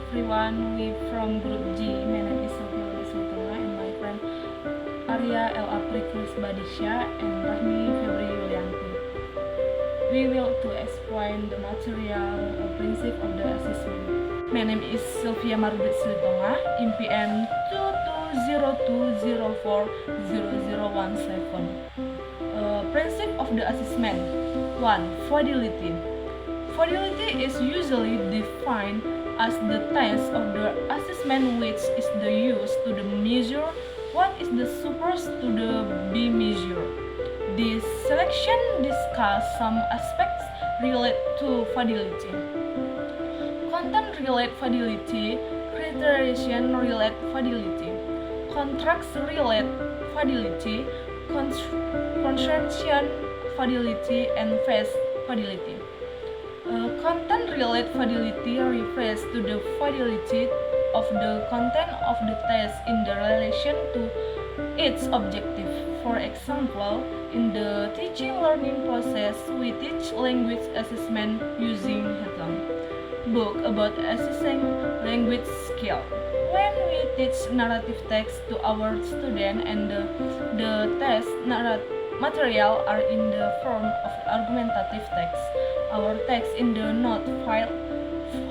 everyone, we from Group G. My name is Sylvia and my friend Arya L. Apricus Badisha and Rahmi Febri Yulianti. We will to explain the material principle of the assessment. My name is Sylvia Marbit Slitonga, IMPM 2202040017. Principle of the assessment. 1. Fidelity. Fidelity is usually defined as the test of the assessment which is the use to the measure what is the supposed to the be measured. This selection discuss some aspects related to fidelity. Content related fidelity, criterion related fidelity, contracts related fidelity, consortium fidelity, and phase fidelity. Content-related fidelity refers to the fidelity of the content of the test in the relation to its objective. For example, in the teaching-learning process, we teach language assessment using Headlam, book about assessing language skill. When we teach narrative text to our students and the test material are in the form of argumentative text, our text in the note file.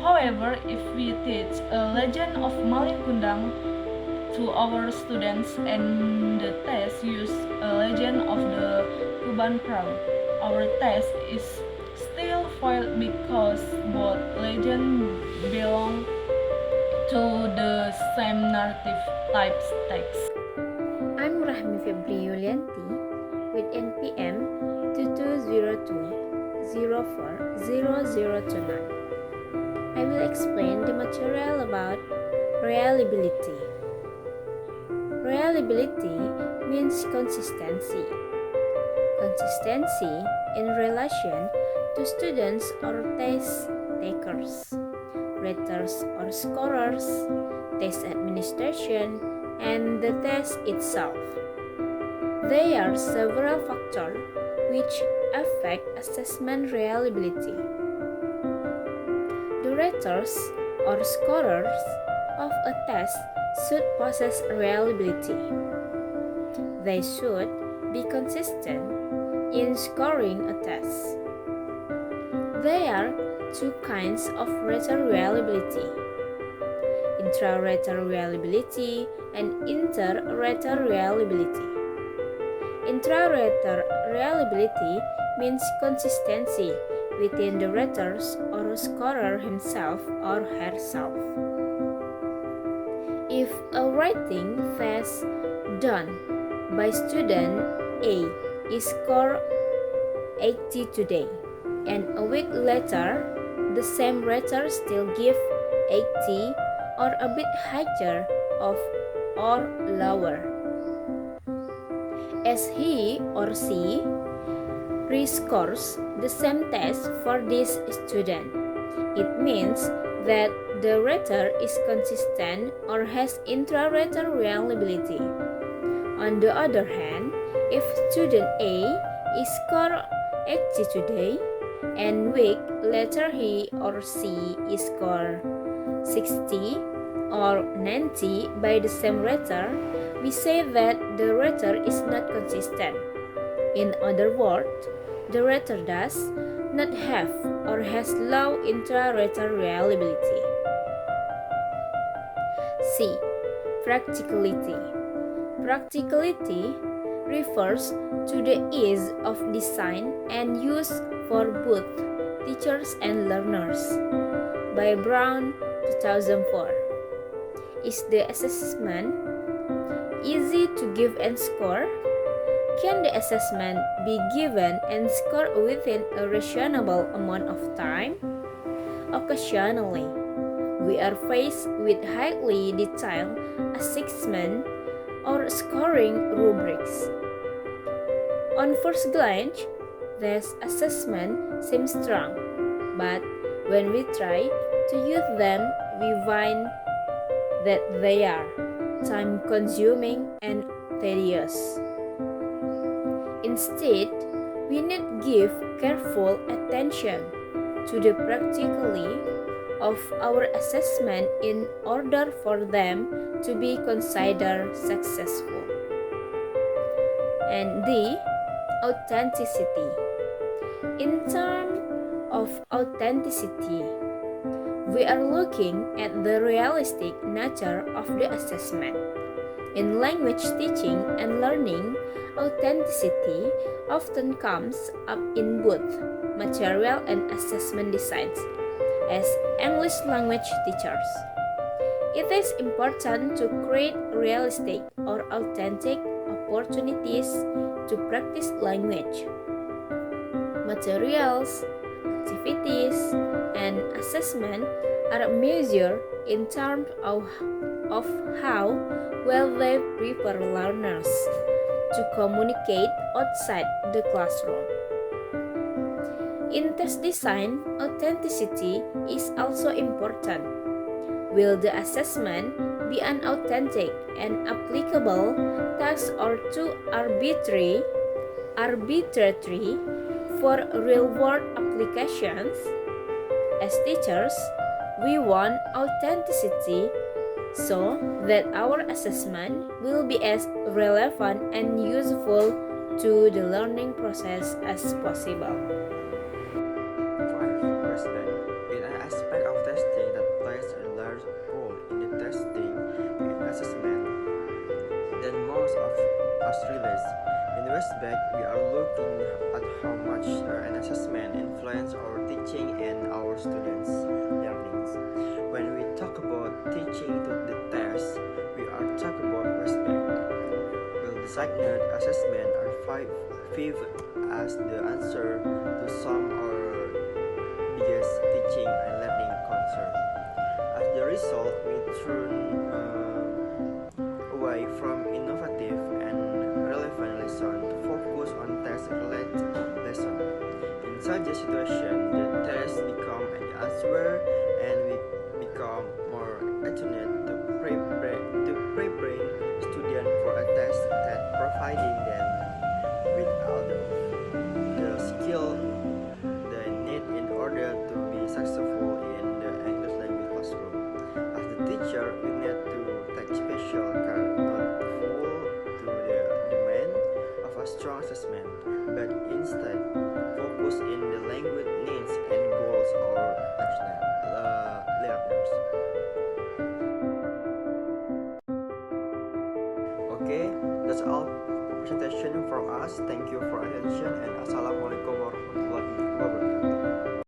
However, if we teach a legend of Malin Kundang to our students and the test use a legend of the Tuban Perahu, our test is still filed because both legends belong to the same narrative types text. I'm Rahmi Febri Yulianti with NPM 2202040029. I will explain the material about reliability. Reliability means consistency. Consistency in relation to students or test takers, raters or scorers, test administration, and the test itself. There are several factors which affect assessment reliability. The raters or scorers of a test should possess reliability. They should be consistent in scoring a test. There are two kinds of rater reliability: intra-rater reliability and inter-rater reliability. Intra-rater reliability means consistency within the raters or scorer himself or herself. If a writing test done by student A is scored 80 today, and a week later the same rater still give 80 or a bit higher or lower, as he or she rescores the same test for this student, it means that the rater is consistent or has intra-rater reliability. On the other hand, if student A is scored 80 today and week later he or she is scored 60 or 90 by the same rater, we say that the rater is not consistent. In other words, the rater does not have or has low intra-rater reliability. C. Practicality. Practicality refers to the ease of design and use for both teachers and learners. By Brown, 2004. Is the assessment easy to give and score? Can the assessment be given and scored within a reasonable amount of time? Occasionally, we are faced with highly detailed assessment or scoring rubrics. On first glance, this assessment seems strong, but when we try to use them, we find that they are time-consuming and tedious. Instead, we need give careful attention to the practically of our assessment in order for them to be considered successful. And D. Authenticity. In terms of authenticity, we are looking at the realistic nature of the assessment. In language teaching and learning, authenticity often comes up in both material and assessment designs. As English language teachers, it is important to create realistic or authentic opportunities to practice language. Materials, activities, and assessment are measured in terms of how well they prepare learners to communicate outside the classroom. In test design, authenticity is also important. Will the assessment be an authentic and applicable test or too arbitrary for real-world applications? As teachers, we want authenticity so that our assessment will be as relevant and useful to the learning process as possible. 5. Respect. In an aspect of testing that plays a large role in the testing and assessment than most of us realize. In respect, we are looking at how much an assessment influences our teaching and our students' learnings. When we talk about teaching to the test, we are talking about respect. Well-designed assessment are viewed as the answer to some of our biggest teaching and learning concern. As the result, we turn away from innovative and relevant lessons to focus on test-related lessons. In such a situation, the test become an answer and we become more attuned to preparing students for a test that providing them with all the skill they need in order to be successful in the English language classroom. As the teacher, we